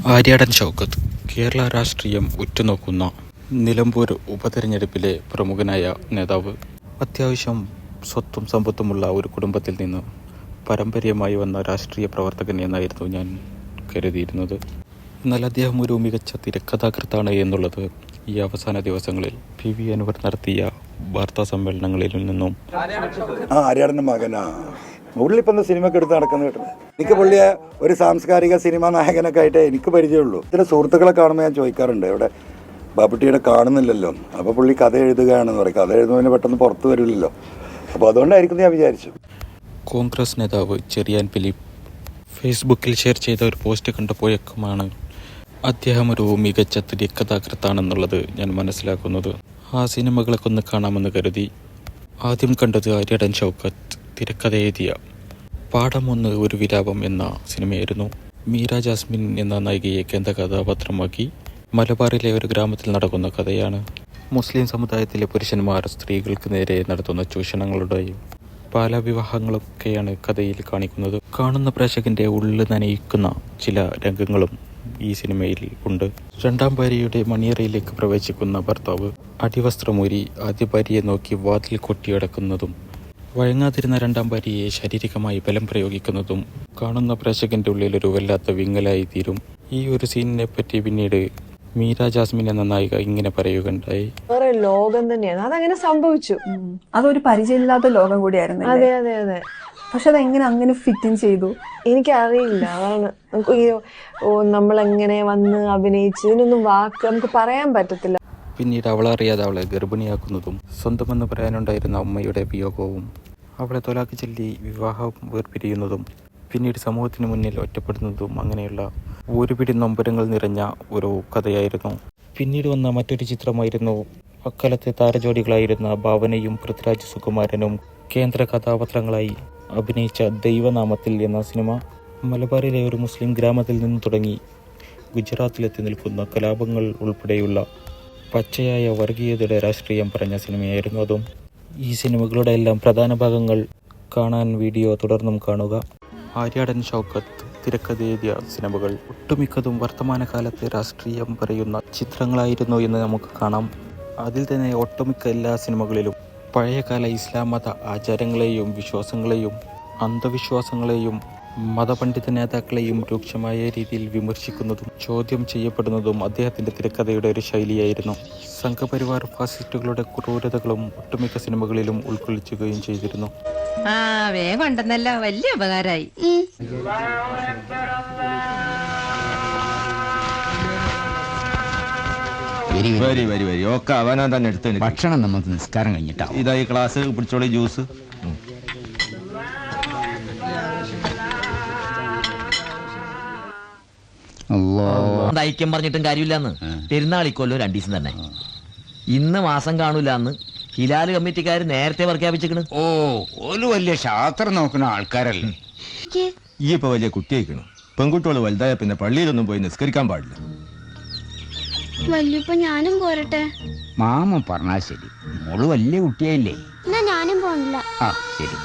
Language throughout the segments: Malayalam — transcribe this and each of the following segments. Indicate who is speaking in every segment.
Speaker 1: ആര്യാടൻ ഷൗക്കത്ത് കേരള രാഷ്ട്രീയം ഉറ്റുനോക്കുന്ന നിലമ്പൂർ ഉപതെരഞ്ഞെടുപ്പിലെ പ്രമുഖനായ നേതാവ്. അത്യാവശ്യം സ്വത്തും സമ്പത്തുമുള്ള ഒരു കുടുംബത്തിൽ നിന്ന് പാരമ്പര്യമായി വന്ന രാഷ്ട്രീയ പ്രവർത്തകൻ എന്നായിരുന്നു ഞാൻ കരുതിയിരുന്നത്. എന്നാൽ അദ്ദേഹം ഒരു മികച്ച തിരക്കഥാകൃത്താണ് എന്നുള്ളത് ഈ അവസാന ദിവസങ്ങളിൽ PV അൻവർ നടത്തിയ വാർത്താ സമ്മേളനങ്ങളിൽ നിന്നും
Speaker 2: ആര്യാടൻ്റെ മകനാ ഉള്ളിപ്പം സിനിമയ്ക്ക് എടുത്ത് നടക്കുന്ന കേട്ടത്. എനിക്ക് പുള്ളിയെ ഒരു സാംസ്കാരിക സിനിമാ നായകനൊക്കെ ആയിട്ട് എനിക്ക് പരിചയമുള്ളൂ. ഇതിലെ സുഹൃത്തുക്കളെ കാണുമ്പോൾ ഞാൻ ചോദിക്കാറുണ്ട്, ഇവിടെ ബാബുട്ടിയുടെ കാണുന്നില്ലല്ലോ, അപ്പോൾ പുള്ളി കഥ എഴുതുകയാണെന്ന് പറയും. കഥ എഴുതുന്നതിന് പെട്ടെന്ന് പുറത്തു വരില്ലല്ലോ, അപ്പോൾ അതുകൊണ്ടായിരിക്കും ഞാൻ വിചാരിച്ചു.
Speaker 1: കോൺഗ്രസ് നേതാവ് ചെറിയാൻ ഫിലിപ്പ് ഫേസ്ബുക്കിൽ ഷെയർ ചെയ്ത ഒരു പോസ്റ്റ് കണ്ടപ്പോഴേക്കുമാണ് അദ്ദേഹം ഒരു മികച്ച തിരക്കഥാകൃത്താണെന്നുള്ളത് ഞാൻ മനസ്സിലാക്കുന്നത്. ആ സിനിമകളൊക്കെ ഒന്ന് കാണാമെന്ന് കരുതി ആദ്യം കണ്ടത് ആര്യാടൻ ഷൗക്കത്ത് തിരക്കഥ എഴുതിയ പാഠം 1 ഒരു വിലാപം എന്ന സിനിമയായിരുന്നു. മീര ജാസ്മിൻ എന്ന നായികയെ കേന്ദ്ര കഥാപാത്രമാക്കി മലബാറിലെ ഒരു ഗ്രാമത്തിൽ നടക്കുന്ന കഥയാണ്. മുസ്ലിം സമുദായത്തിലെ പുരുഷന്മാർ സ്ത്രീകൾക്ക് നേരെ നടത്തുന്ന ചൂഷണങ്ങളുടെയും ബാലവിവാഹങ്ങളൊക്കെയാണ് കഥയിൽ കാണിക്കുന്നത്. കാണുന്ന പ്രേക്ഷകന്റെ ഉള്ളിൽ നനയിക്കുന്ന ചില രംഗങ്ങളും ഈ സിനിമയിൽ ഉണ്ട്. രണ്ടാം ഭാര്യയുടെ മണിയറയിലേക്ക് പ്രവേശിക്കുന്ന ഭർത്താവ് അടിവസ്ത്രമൂരി ആദ്യ ഭാര്യയെ നോക്കി വാതിൽ കൊട്ടിയടക്കുന്നതും വഴങ്ങാതിരുന്ന രണ്ടാം ഭാര്യയെ ശാരീരികമായി ബലം പ്രയോഗിക്കുന്നതും കാണുന്ന പ്രേക്ഷകന്റെ ഉള്ളിൽ ഒരു വല്ലാത്ത വിങ്ങലായി തീരും. ഈ ഒരു സീനിനെ പറ്റി പിന്നീട് മീര ജാസ്മിൻ എന്ന നായിക ഇങ്ങനെ പറയുകയുണ്ടായി.
Speaker 3: വേറെ ലോകം തന്നെയാണ്, അതങ്ങനെ സംഭവിച്ചു.
Speaker 4: അതൊരു പരിചയമില്ലാത്ത ലോകം കൂടിയായിരുന്നു.
Speaker 3: അതെ അതെ അതെ.
Speaker 4: പക്ഷെ അതെങ്ങനെ അങ്ങനെ ഫിറ്റിൻ ചെയ്തു
Speaker 3: എനിക്കറിയില്ല. അതാണ് നമ്മളെങ്ങനെ വന്ന് അഭിനയിച്ച് ഇതിനൊന്നും വാക്ക് നമുക്ക് പറയാൻ പറ്റത്തില്ല.
Speaker 1: പിന്നീട് അവളറിയാതെ അവളെ ഗർഭിണിയാക്കുന്നതും സ്വന്തമെന്ന് പറയാനുണ്ടായിരുന്ന അമ്മയുടെ വിയോഗവും അവളെ തൊലാക്ക് ചൊല്ലി വിവാഹം വേർപിരിയുന്നതും പിന്നീട് സമൂഹത്തിന് മുന്നിൽ ഒറ്റപ്പെടുന്നതും അങ്ങനെയുള്ള ഒരുപിടി നൊമ്പരങ്ങൾ നിറഞ്ഞ ഒരു കഥയായിരുന്നു. പിന്നീട് വന്ന മറ്റൊരു ചിത്രമായിരുന്നു അക്കാലത്തെ താരജോഡികളായിരുന്ന ഭാവനയും പൃഥ്വിരാജ് സുകുമാരനും കേന്ദ്ര കഥാപാത്രങ്ങളായി അഭിനയിച്ച ദൈവനാമത്തിൽ എന്ന സിനിമ. മലബാറിലെ ഒരു മുസ്ലിം ഗ്രാമത്തിൽ നിന്ന് തുടങ്ങി ഗുജറാത്തിലെത്തി നിൽക്കുന്ന കലാപങ്ങൾ ഉൾപ്പെടെയുള്ള പച്ചയായ വർഗീയതയുടെ രാഷ്ട്രീയം പറഞ്ഞ സിനിമയായിരുന്നു അതും. ഈ സിനിമകളുടെ എല്ലാം പ്രധാന ഭാഗങ്ങൾ കാണാൻ വീഡിയോ തുടർന്നും കാണുക. ആര്യാടൻ ഷൗക്കത്ത് തിരക്കഥ എഴുതിയ സിനിമകൾ ഒട്ടുമിക്കതും വർത്തമാനകാലത്തെ രാഷ്ട്രീയം പറയുന്ന ചിത്രങ്ങളായിരുന്നു എന്ന് നമുക്ക് കാണാം. അതിൽ തന്നെ ഒട്ടുമിക്ക എല്ലാ സിനിമകളിലും പഴയകാല ഇസ്ലാം മത ആചാരങ്ങളെയും വിശ്വാസങ്ങളെയും അന്ധവിശ്വാസങ്ങളെയും മതപണ്ഡിത നേതാക്കളെയും രൂക്ഷമായ രീതിയിൽ വിമർശിക്കുന്നതും ചോദ്യം ചെയ്യപ്പെടുന്നതും അദ്ദേഹത്തിന്റെ തിരക്കഥയുടെ ഒരു ശൈലിയായിരുന്നു. സംഘപരിവാർ ഫാസിസ്റ്റുകളുടെ ക്രൂരതകളും ഒട്ടുമിക്ക സിനിമകളിലും ഉൾക്കൊള്ളിക്കുകയും ചെയ്തിരുന്നു.
Speaker 5: വലിയ ഉപകാരമായി.
Speaker 6: ഒക്കെ അവനാ തന്നെ എടുത്ത് ഭക്ഷണം നമുക്ക് നിസ്കാരം കഴിഞ്ഞിട്ടാ. ഇതായി ക്ലാസ് പിടിച്ചോളി, ജ്യൂസ്.
Speaker 7: ഐക്യം പറഞ്ഞിട്ടും കാര്യമില്ലാന്ന്. പെരുന്നാളിക്കൊല്ലോ 2 ദിവസം തന്നെ. ഇന്ന് മാസം കാണൂലെന്ന് ഹിലാല് കമ്മിറ്റിക്കാർ നേരത്തെ പ്രഖ്യാപിച്ചിരിക്കണ്.
Speaker 6: ഒരു വലിയ ശാസ്ത്രം നോക്കുന്ന ആൾക്കാരല്ലേ. ഈ ഇപ്പൊ വലിയ കുട്ടിയായിക്കണു. പെൺകുട്ടികള് വലുതായ പിന്നെ പള്ളിയിലൊന്നും പോയി നിസ്കരിക്കാൻ പാടില്ല.
Speaker 8: വല്യപ്പ ഞാനും പോരട്ടെ?
Speaker 9: മാമ പറഞ്ഞാ ശരി, മോള് വലിയ കുട്ടിയായില്ലേ.
Speaker 8: എന്നാ ഞാനും പോണില്ല.
Speaker 9: ശരി.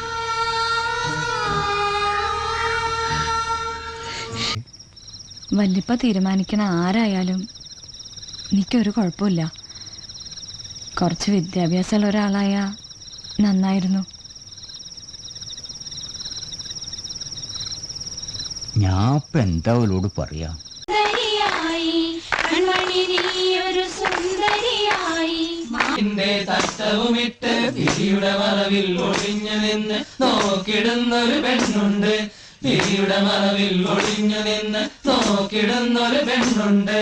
Speaker 10: വല്യപ്പ തീരുമാനിക്കണ ആരായാലും എനിക്കൊരു കുഴപ്പമില്ല. കുറച്ച് വിദ്യാഭ്യാസമുള്ള ഒരാളായ നന്നായിരുന്നു.
Speaker 9: ഞാൻ ഇപ്പൊ എന്താ അവളോട് പറയാ?
Speaker 11: തട്ടവുമിട്ട് തിരിയുടെ മറവിൽ ഒളിഞ്ഞു നിന്ന് നോക്കിടുന്നൊരു പെണ്ണുണ്ട്. തിരിയുടെ മറവിൽ ഒളിഞ്ഞു നിന്ന് നോക്കിടുന്നൊരു പെണ്ണുണ്ട്.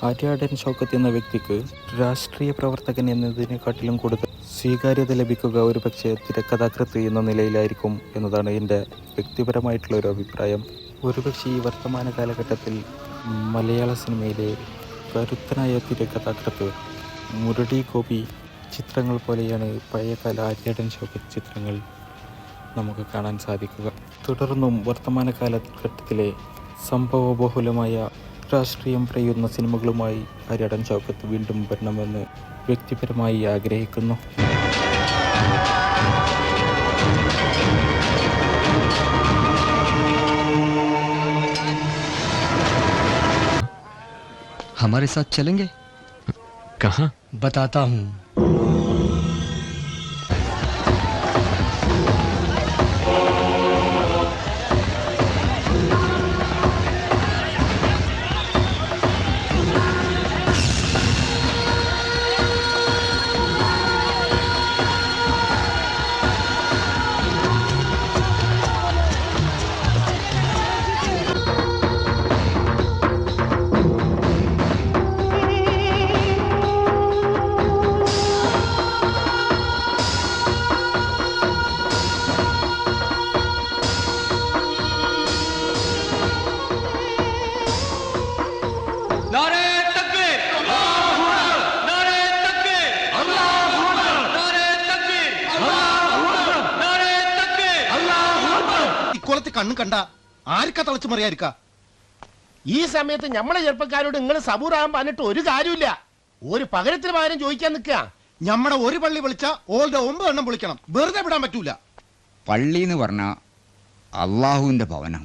Speaker 1: ആര്യാടൻ ഷൗക്കത്ത് എന്ന വ്യക്തിക്ക് രാഷ്ട്രീയ പ്രവർത്തകൻ എന്നതിനെക്കാട്ടിലും കൂടുതൽ സ്വീകാര്യത ലഭിക്കുക ഒരുപക്ഷെ തിരക്കഥാകൃത്ത് എന്ന നിലയിലായിരിക്കും എന്നതാണ് എൻ്റെ വ്യക്തിപരമായിട്ടുള്ള ഒരു അഭിപ്രായം. ഒരുപക്ഷെ ഈ വർത്തമാന കാലഘട്ടത്തിൽ മലയാള സിനിമയിലെ കരുത്തനായ തിരക്കഥാകൃത്ത് മുരളി ഗോപി ചിത്രങ്ങൾ പോലെയാണ് പഴയകാല ആര്യാടൻ ഷൗക്കത്ത് ചിത്രങ്ങൾ നമുക്ക് കാണാൻ സാധിക്കുക. തുടർന്നും വർത്തമാന കാലഘട്ടത്തിലെ സംഭവബഹുലമായ രാഷ്ട്രീയം പറയുന്ന സിനിമകളുമായി ആര്യാടൻ ഷൗക്കത്ത് വീണ്ടും വരണമെന്ന് വ്യക്തിപരമായി ആഗ്രഹിക്കുന്നു.
Speaker 11: हमारे साथ चलेंगे? कहाँ? बताता हूँ.
Speaker 6: കണ്ണു കണ്ട ആർക്കാ തളച്ചു മറിയായിരിക്ക ഈ സമയത്ത് ഞമ്മളെ ചെറുപ്പക്കാരോട് നിങ്ങൾ സബൂറാകാൻ പറഞ്ഞിട്ട് ഒരു കാര്യമില്ല. ഒരു പകരത്തിന് പകരം ചോദിക്കാൻ നിൽക്കുക. ഞമ്മടെ ഒരു പള്ളി വിളിച്ച ഓളുടെ 9 എണ്ണം വിളിക്കണം. വെറുതെ വിടാൻ പറ്റൂല.
Speaker 9: പള്ളി എന്ന് പറഞ്ഞ അള്ളാഹുവിന്റെ ഭവനം.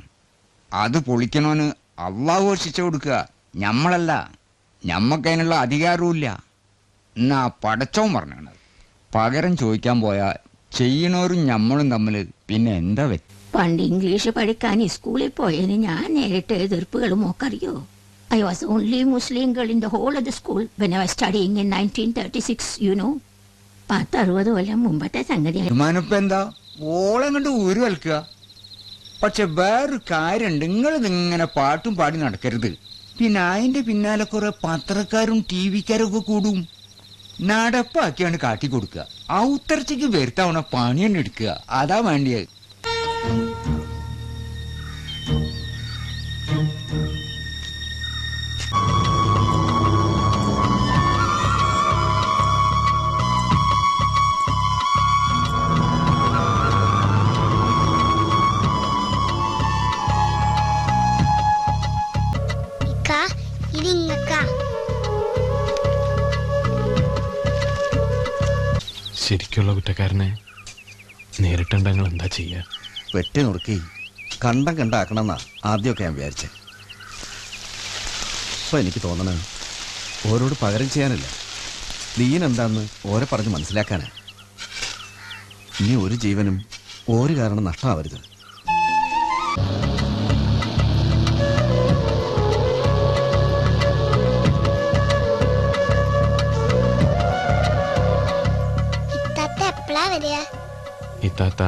Speaker 9: അത് പൊളിക്കണോന്ന് അള്ളാഹു ശിക്ഷ കൊടുക്കുക, ഞമ്മളല്ല. ഞമ്മക്കതിനുള്ള അധികാരവും ഇല്ല എന്നാ പടച്ചോൻ പറഞ്ഞത്. പകരം ചോദിക്കാൻ പോയാ ചെയ്യണവരും ഞമ്മളും തമ്മിൽ പിന്നെ എന്താ വ്യത്യാസം?
Speaker 8: പണ്ട് ഇംഗ്ലീഷ് പഠിക്കാൻ സ്കൂളിൽ പോയതിന് ഞാൻ നേരിട്ട് എതിർപ്പുകളും ഒക്കെ അറിയോ. I was only Muslim girl in the whole of the school when I was studying in 1936. You know, 10-60 കൊല്ലം മുമ്പത്തെ സംഗതിയാണ്.
Speaker 9: തീരുമാനപ്പ എന്താ ഓളം കണ്ട് ഊരു വൽക്കുക. പക്ഷെ വേറൊരു കാര്യമുണ്ട്, നിങ്ങളിതിങ്ങനെ പാട്ടും പാടി നടക്കരുത്. പിന്നെ അതിന്റെ പിന്നാലെ കുറെ പത്രക്കാരും TV-ക്കാരും ഒക്കെ കൂടും. നടപ്പാക്കിയാണ് കാട്ടിക്കൊടുക്കുക. ഔത്തർച്ചയ്ക്ക് വരുത്താവണ പണി തന്നെ എടുക്കുക. അതാ വേണ്ടിയത്.
Speaker 11: ശരിക്കുള്ള കുറ്റക്കാരനെ നേരിട്ടുണ്ടെങ്കിൽ എന്താ ചെയ്യാ?
Speaker 6: വെട്ടി നുറുക്കി കണ്ടം കണ്ടാക്കണമെന്നാ ആദ്യമൊക്കെ ഞാൻ വിചാരിച്ചേ. ഇപ്പൊ എനിക്ക് തോന്നണ ഓരോട് പകരം ചെയ്യാനില്ല, ദീൻ എന്താന്ന് ഓരെ പറഞ്ഞ് മനസ്സിലാക്കാനാ. ഇനി ഒരു ജീവനും ഒരു കാരണം നഷ്ടമാവരുത്.
Speaker 11: ഇത്താത്ത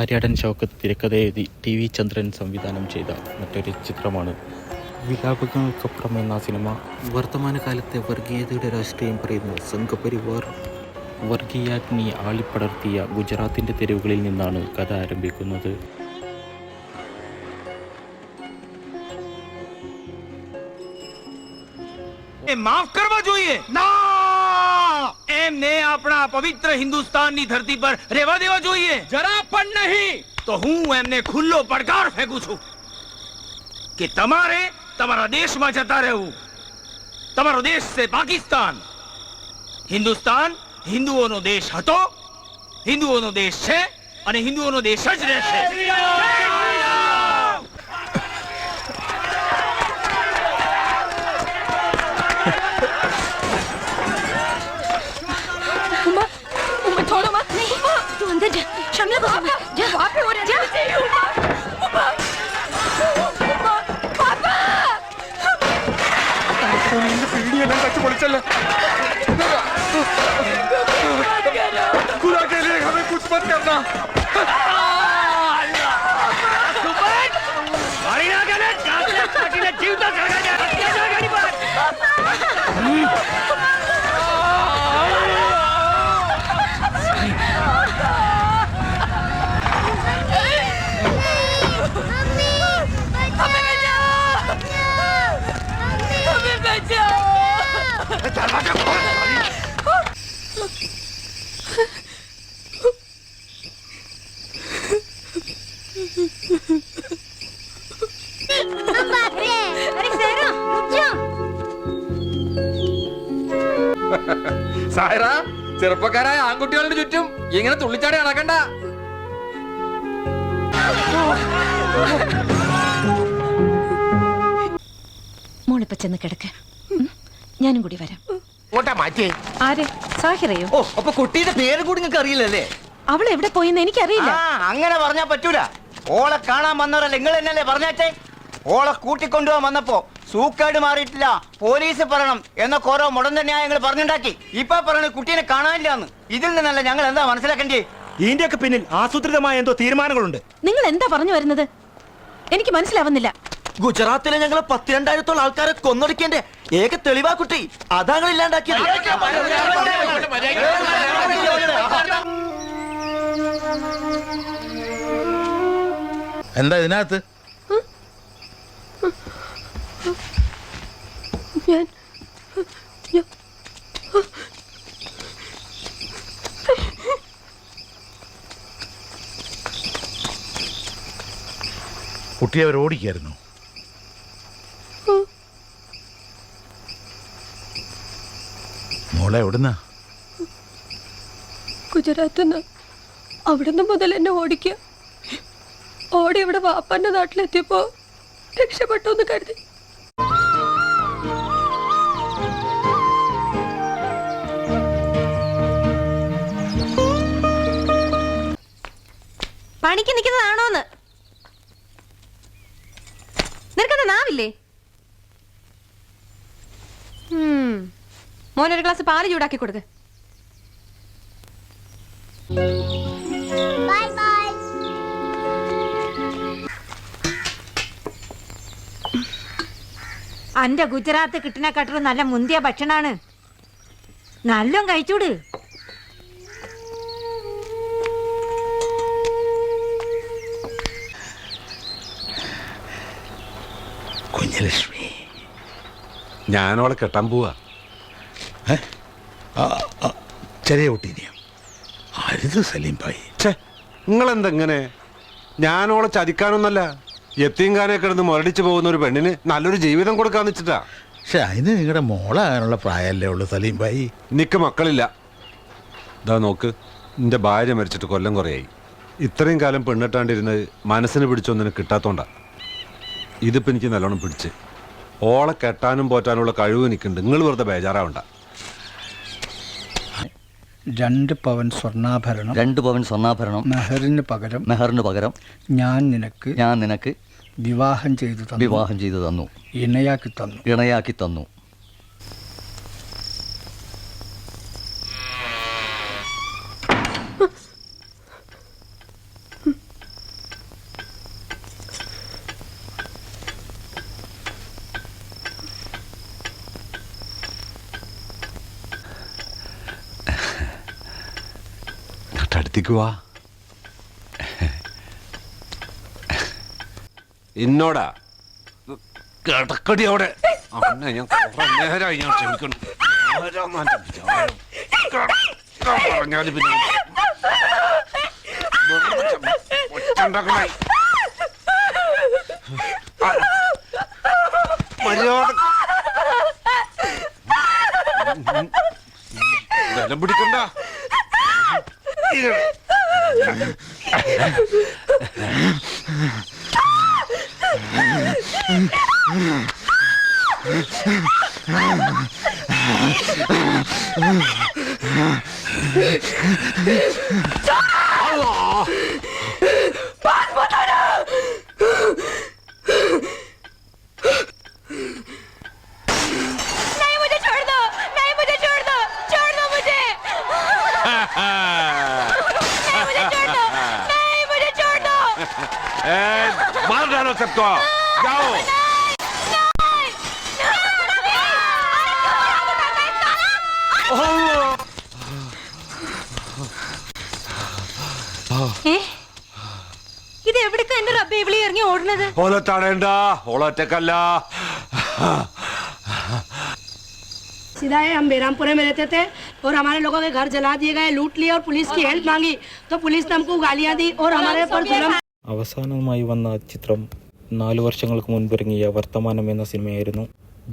Speaker 1: ആര്യാടൻ ഷൗക്കത്ത് തിരക്കഥ എഴുതി TV ചന്ദ്രൻ സംവിധാനം ചെയ്ത മറ്റൊരു ചിത്രമാണ് വിലാപങ്ങൾക്കപ്പുറം എന്ന സിനിമ. വർത്തമാനകാലത്തെ വർഗീയതയുടെ രാഷ്ട്രീയം പറയുന്ന സംഘപരിവാർ വർഗീയാഗ്നി ആളിപ്പടർത്തിയ ഗുജറാത്തിൻ്റെ തെരുവുകളിൽ നിന്നാണ് കഥ ആരംഭിക്കുന്നത്.
Speaker 6: माफ करवा જોઈએ ના એમને આપણા પવિત્ર હિન્દુસ્તાનની ધરતી પર રહેવા દેવા જોઈએ. જરા પણ નહીં. તો હું એમને ખુલ્લો પડકાર ફેંકું છું કે તમારે તમારા દેશમાં જતા રહેવું. તમારો દેશ છે પાકિસ્તાન. હિન્દુસ્તાન હિન્દુઓનો દેશ હતો, હિન્દુઓનો દેશ છે અને હિન્દુઓનો દેશ જ રહેશે.
Speaker 10: छोड़ो मत। नहीं, तू अंदर जा। शमला को जा। वहाँ पे हो रहा है। पापा!
Speaker 6: पीढ़ियां कच्चे बोले चल। खुदा के लिए हमें कुछ मत करना। मारी ना करना। काटी ने जीवता चढ़ा गया। गाड़ी पर। सायरा
Speaker 5: ചെറുപ്പക്കാരായ ആൺകുട്ടികളുടെ ചുറ്റും ഇങ്ങനെ തുള്ളിച്ചാടി നടക്കണ്ട.
Speaker 10: മോളിപ്പ ചെന്ന് കിടക്ക്, ഞാനും കൂടി വരാം. ആര്? സാഹിറയോ?
Speaker 6: ഓ, അപ്പൊ കുട്ടിയുടെ പേര് കൂടി നിങ്ങൾക്ക് അറിയില്ലല്ലേ?
Speaker 10: അവൾ എവിടെ പോയെന്ന് എനിക്കറിയില്ല.
Speaker 6: അങ്ങനെ പറഞ്ഞാ പറ്റൂല. ഓളെ കാണാൻ വന്നവരല്ല നിങ്ങൾ എന്നല്ലേ പറഞ്ഞാച്ചേ. ഓളെ കൂട്ടിക്കൊണ്ടുപോകാൻ വന്നപ്പോ സൂക്കേട് മാറിയിട്ടില്ല, പോലീസ് പറയണം എന്നൊക്കെ ഓരോ മുടന്ത ന്യായങ്ങൾ പറഞ്ഞുണ്ടാക്കി. ഇപ്പൊ പറയണ കുട്ടീനെ കാണാനില്ലാന്ന്. ഇതിൽ നിന്നല്ല ഞങ്ങൾ എന്താ മനസ്സിലാക്കണ്ടേ?
Speaker 12: ഇതിന്റെയൊക്കെ പിന്നിൽ ആസൂത്രിതമായ എന്തോ തീരുമാനങ്ങളുണ്ട്.
Speaker 10: നിങ്ങൾ എന്താ പറഞ്ഞു വരുന്നത്? എനിക്ക് മനസ്സിലാവുന്നില്ല.
Speaker 6: ഗുജറാത്തിലെ ഞങ്ങൾ 10,000-2000 ആൾക്കാരെ കൊന്നൊടുക്കേണ്ട ഏക തെളിവാ കുട്ടി. അതാങ്ങൾ ഇല്ലാണ്ടാക്കിയത്.
Speaker 12: എന്താ ഇതിനകത്ത്? കുട്ടി അവർ ഓടിക്കായിരുന്നു. മോളെ എവിടുന്ന?
Speaker 10: ഗുജറാത്ത്. അവിടുന്ന് മുതൽ എന്നെ ഓടിക്കുക. ഓടി ഇവിടെ വാപ്പാന്റെ നാട്ടിലെത്തിയപ്പോ രക്ഷപ്പെട്ടു എന്ന് കരുതി. പണിക്ക് നിൽക്കുന്നതാണോന്ന് നിനക്കെന്താ നാവില്ലേ? മോനൊരു ഗ്ലാസ് പാല് ചൂടാക്കി കൊടുക്ക്.
Speaker 8: അന്റെ ഗുജറാത്ത് കിട്ടുന്നേക്കാട്ടും നല്ല മുന്തിയ ഭക്ഷണാണ്. നല്ലോം കഴിച്ചൂട്.
Speaker 12: കുഞ്ഞലക്ഷ്മി, ഞാനോളെ കെട്ടാൻ പോവാ. ചെറിയ കുട്ടീനെയോ? അരുത് സലീം ഭായി. നിങ്ങളെന്തെങ്ങനെ? ഞാനോളെ ചതിക്കാനൊന്നല്ല, യത്തീംഖാനെ കിടന്ന് മുരടിച്ചു പോകുന്ന ഒരു പെണ്ണിന് നല്ലൊരു ജീവിതം കൊടുക്കാന്ന് വെച്ചിട്ടാ. പക്ഷെ അതിന് നിങ്ങളുടെ മോളാകാനുള്ള പ്രായമല്ലേ ഉള്ളു സലീം ഭായി. നിക്ക് മക്കളില്ല. ഇതാ നോക്ക്, എൻ്റെ ഭാര്യ മരിച്ചിട്ട് കൊല്ലം കുറയായി. ഇത്രയും കാലം പെണ്ണിട്ടാണ്ടിരുന്നത് മനസ്സിന് പിടിച്ചൊന്നിന് കിട്ടാത്തോണ്ടാ. ഇതിപ്പോൾ എനിക്ക് നല്ലോണം പിടിച്ച്. ഓളെ കെട്ടാനും പോറ്റാനുള്ള കഴിവ് എനിക്കുണ്ട്. നിങ്ങൾ വെറുതെ ബേജാറാവണ്ട.
Speaker 11: 2 പവൻ സ്വർണ്ണാഭരണം
Speaker 13: 2 പവൻ സ്വർണ്ണാഭരണം മെഹറിന് പകരം
Speaker 11: ഞാൻ നിനക്ക് വിവാഹം ചെയ്തു തന്നു ഇണയാക്കി തന്നു.
Speaker 12: അടുത്തേക്കുവാ. എന്നോടാ കിടക്കടി അവിടെ. ഞാൻ കുറെ നേരമായി ഞാൻ ക്ഷമിക്കണം. പറഞ്ഞാല് പിന്നെ ബലം പിടിക്കണ്ട. मार डालो सबको, जाओ।
Speaker 10: ഇത് എവിടേക്കാ എന്റെ റബ്ബേ വിളി ഇറങ്ങി ഓടുന്നത്?
Speaker 12: ഓളെ തടയണ്ട, ഓളൊറ്റക്കല്ല.
Speaker 14: सीधा है, हम बेरामपुरे में रहते थे और हमारे लोगों के घर जला दिए गए, लूट लिए और पुलिस की हेल्प मांगी तो पुलिस ने हमको गालियां दी और हमारे पर जुल्म.
Speaker 1: അവസാനമായി വന്ന ചിത്രം 4 വർഷങ്ങൾക്ക് മുൻപിറങ്ങിയ വർത്തമാനം എന്ന സിനിമയായിരുന്നു.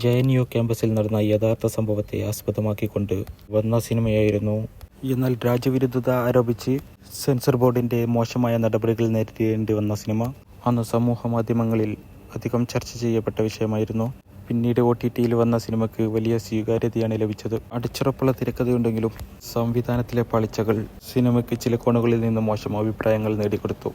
Speaker 1: JNU ക്യാമ്പസിൽ നടന്ന യഥാർത്ഥ സംഭവത്തെ ആസ്പദമാക്കിക്കൊണ്ട് വന്ന സിനിമയായിരുന്നു എന്നാൽ രാജ്യവിരുദ്ധത ആരോപിച്ച് സെൻസർ ബോർഡിൻ്റെ മോശമായ നടപടികൾ നേരിടേണ്ടി വന്ന സിനിമ അന്ന് സമൂഹ മാധ്യമങ്ങളിൽ അധികം ചർച്ച ചെയ്യപ്പെട്ട വിഷയമായിരുന്നു. പിന്നീട് OTTയിൽ വന്ന സിനിമയ്ക്ക് വലിയ സ്വീകാര്യതയാണ് ലഭിച്ചത്. അടിച്ചുറപ്പുള്ള തിരക്കഥയുണ്ടെങ്കിലും സംവിധാനത്തിലെ പാളിച്ചകൾ സിനിമയ്ക്ക് ചില കോണുകളിൽ നിന്ന് മോശം അഭിപ്രായങ്ങൾ നേടിക്കൊടുത്തു.